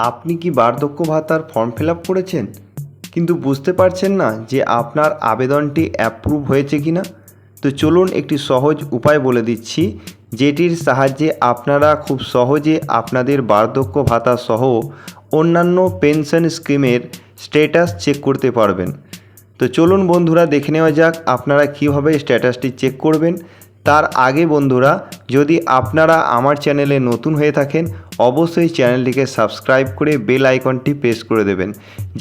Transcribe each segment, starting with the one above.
আপনি কি বার্ধক্য ভাতার ফর্ম ফিল আপ করেছেন কিন্তু বুঝতে পারছেন না যে আপনার আবেদনটি অ্যাপ্রুভ হয়েছে কি না? তো চলুন একটি সহজ উপায় বলে দিচ্ছি, যেটির সাহায্যে আপনারা খুব সহজে আপনাদের বার্ধক্য ভাতা সহ অন্যান্য পেনশন স্কিমের স্ট্যাটাস চেক করতে পারবেন। তো চলুন বন্ধুরা, দেখে নেওয়া যাক আপনারা কীভাবে স্ট্যাটাসটি চেক করবেন। তার আগে বন্ধুরা, যদি আপনারা আমার চ্যানেলে নতুন হয়ে থাকেন, অবশ্যই চ্যানেলটিকে সাবস্ক্রাইব করে বেল আইকনটি প্রেস করে দেবেন,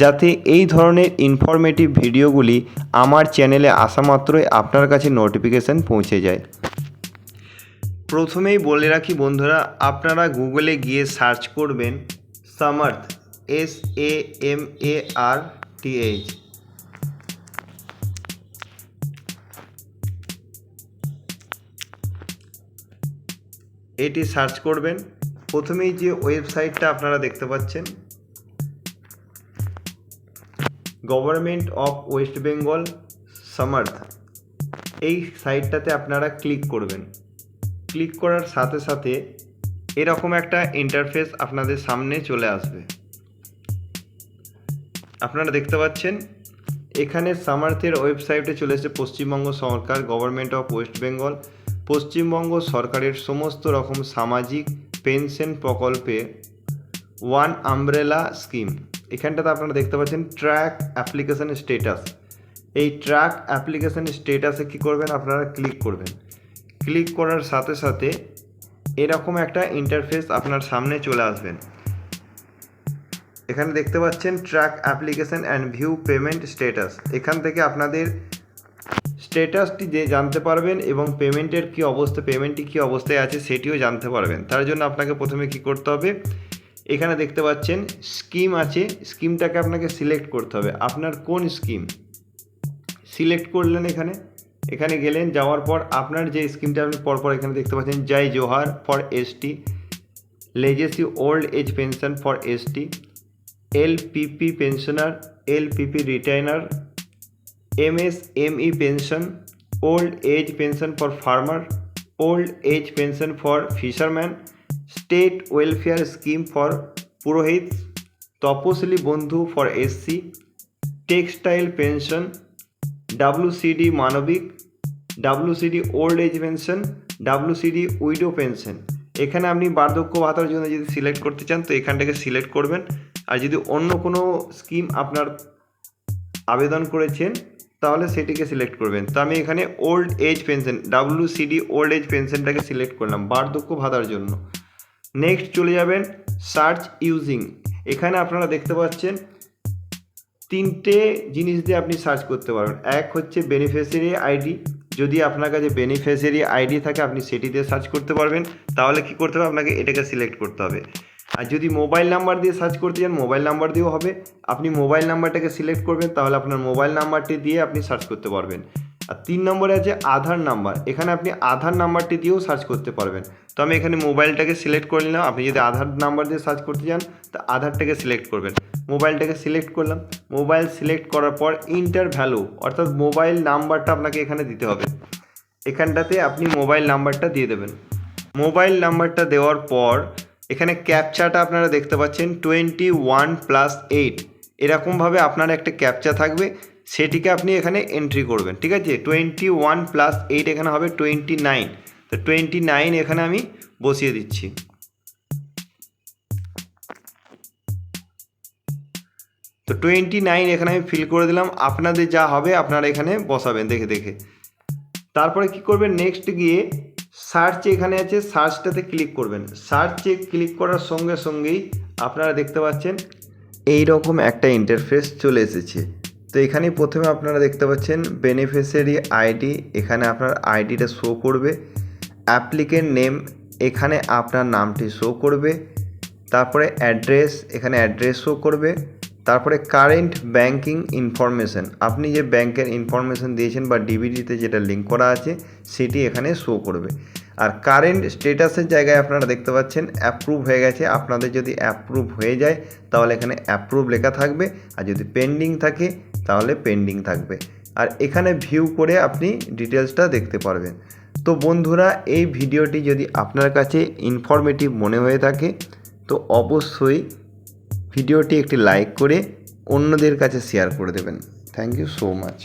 যাতে এই ধরনের ইনফরমেটিভ ভিডিওগুলি আমার চ্যানেলে আসা মাত্রই আপনার কাছে নোটিফিকেশান পৌঁছে যায়। প্রথমেই বলে রাখি বন্ধুরা, আপনারা গুগলে গিয়ে সার্চ করবেন সামার্থ, SAMARTH। এটি সার্চ করবেন। প্রথমেই যে ওয়েবসাইটটা আপনারা দেখতে পাচ্ছেন, government of West Bengal Samarth, এই সাইটটাতে আপনারা ক্লিক করবেন। ক্লিক করার সাথে সাথে এরকম একটা ইন্টারফেস আপনাদের সামনে চলে আসবে। আপনারা দেখতে পাচ্ছেন এখানে সামার্থের ওয়েবসাইটে চলে এসেছে পশ্চিমবঙ্গ সরকার, government of West Bengal, Paschimbanga সরকারের সমস্ত রকম সামাজিক পেনশন প্রকল্পে ওয়ান আমব্রেলা স্কিম। এখানটাতে আপনারা দেখতে পাচ্ছেন ট্র্যাক অ্যাপ্লিকেশন স্ট্যাটাস। এই ট্র্যাক অ্যাপ্লিকেশন স্ট্যাটাসে কী করবেন, আপনারা ক্লিক করবেন। ক্লিক করার সাথে সাথে এরকম একটা ইন্টারফেস আপনার সামনে চলে আসবেন। এখানে দেখতে পাচ্ছেন track application and view payment status. এখান থেকে আপনাদের স্ট্যাটাসটি যে জানতে পারবেন এবং পেমেন্টটি কী অবস্থায় আছে সেটিও জানতে পারবেন। তার জন্য আপনাকে প্রথমে কী করতে হবে, এখানে দেখতে পাচ্ছেন স্কিম আছে, স্কিমটাকে আপনাকে সিলেক্ট করতে হবে। আপনার কোন স্কিম সিলেক্ট করলেন, এখানে গেলেন, যাওয়ার পর আপনার যে স্কিমটা আপনি পরপর এখানে দেখতে পাচ্ছেন, Jai Johar for ST, legacy old age pension for ST, LPP pensioner, LPP retainer, MSME pension, old age pension for farmer, old age pension for fisherman, state welfare scheme for purohit, Taposili Bandhu for SC, textile pension, WCD Manabik, WCD old age pension, WCD widow pension. এখানে আপনি বার্ধক্য ভাতার জন্য যদি select করতে চান তো এখানটাকে select করবেন। আর যদি অন্য কোনো স্কিম আপনার আবেদন করেছেন তাহলে সেটিকে সিলেক্ট করবেন। তো আমি এখানে old age pension, WCD old এজ পেনশনটাকে সিলেক্ট করলাম বার্ধক্য ভাতার জন্য। নেক্সট চলে যাবেন সার্চ ইউজিং। এখানে আপনারা দেখতে পাচ্ছেন তিনটে জিনিস দিয়ে আপনি সার্চ করতে পারবেন। এক হচ্ছে বেনিফিশিয়ারি আইডি, যদি আপনার কাছে বেনিফিশিয়ারি আইডি থাকে আপনি সেটি দিয়ে সার্চ করতে পারবেন। তাহলে কী করতে হবে, আপনাকে এটাকে সিলেক্ট করতে হবে। আর যদি মোবাইল নাম্বার দিয়ে সার্চ করতে চান মোবাইল নাম্বার দিয়েও হবে। আপনি মোবাইল নাম্বারটাকে সিলেক্ট করবেন, তাহলে আপনার মোবাইল নাম্বারটি দিয়ে আপনি সার্চ করতে পারবেন। আর 3 নম্বরে আছে আধার নাম্বার, এখানে আপনি আধার নাম্বারটি দিয়েও সার্চ করতে পারবেন। তো আমি এখানে মোবাইলটাকে সিলেক্ট করে নিলাম। আপনি যদি আধার নাম্বার দিয়ে সার্চ করতে চান তো আধারটাকে সিলেক্ট করবেন। মোবাইলটাকে সিলেক্ট করলাম। মোবাইল সিলেক্ট করার পর ইন্টার ভ্যালু, অর্থাৎ মোবাইল নাম্বারটা আপনাকে এখানে দিতে হবে। এখানটাতে আপনি মোবাইল নাম্বারটা দিয়ে দেবেন। মোবাইল নাম্বারটা দেওয়ার পর এখানে ক্যাপচাটা আপনারা দেখতে পাচ্ছেন 21+8, এরকমভাবে আপনার একটা ক্যাপচা থাকবে, সেটিকে আপনি এখানে এন্ট্রি করবেন। ঠিক আছে, 21+8 এখানে হবে 29। তো 29 এখানে আমি বসিয়ে দিচ্ছি। তো 29 এখানে আমি ফিল করে দিলাম। আপনাদের যা হবে আপনারা এখানে বসাবেন দেখে দেখে। তারপরে কি করবেন, নেক্সট গিয়ে সার্চ, এখানে আছে সার্চটাতে ক্লিক করবেন। সার্চে ক্লিক করার সঙ্গে সঙ্গেই আপনারা দেখতে পাচ্ছেন এই রকম একটা ইন্টারফেস চলে এসেছে। তো এখানে প্রথমে আপনারা দেখতে পাচ্ছেন বেনিফিশিয়ারি আইডি, এখানে আপনার আইডিটা শো করবে। অ্যাপ্লিকেন্ট নেম, এখানে আপনার নামটি শো করবে। তারপরে অ্যাড্রেস, এখানে অ্যাড্রেস শো করবে। তারপরে কারেন্ট ব্যাঙ্কিং ইনফরমেশন, আপনি যে ব্যাংকের ইনফরমেশন দিয়েছেন বা ডিবিটিতে যেটা লিঙ্ক করা আছে সেটি এখানে শো করবে। আর কারেন্ট স্ট্যাটাসের জায়গায় আপনারা দেখতে পাচ্ছেন অ্যাপ্রুভ হয়ে গেছে। আপনাদের যদি অ্যাপ্রুভ হয়ে যায় তাহলে এখানে অ্যাপ্রুভ লেখা থাকবে, আর যদি পেন্ডিং থাকে তাহলে পেন্ডিং থাকবে। আর এখানে ভিউ করে আপনি ডিটেলসটা দেখতে পারবেন। তো বন্ধুরা, এই ভিডিওটি যদি আপনার কাছে ইনফরমেটিভ মনে হয়ে থাকে তো অবশ্যই ভিডিওটি একটি লাইক করে অন্যদের কাছে শেয়ার করে দেবেন। Thank you so much.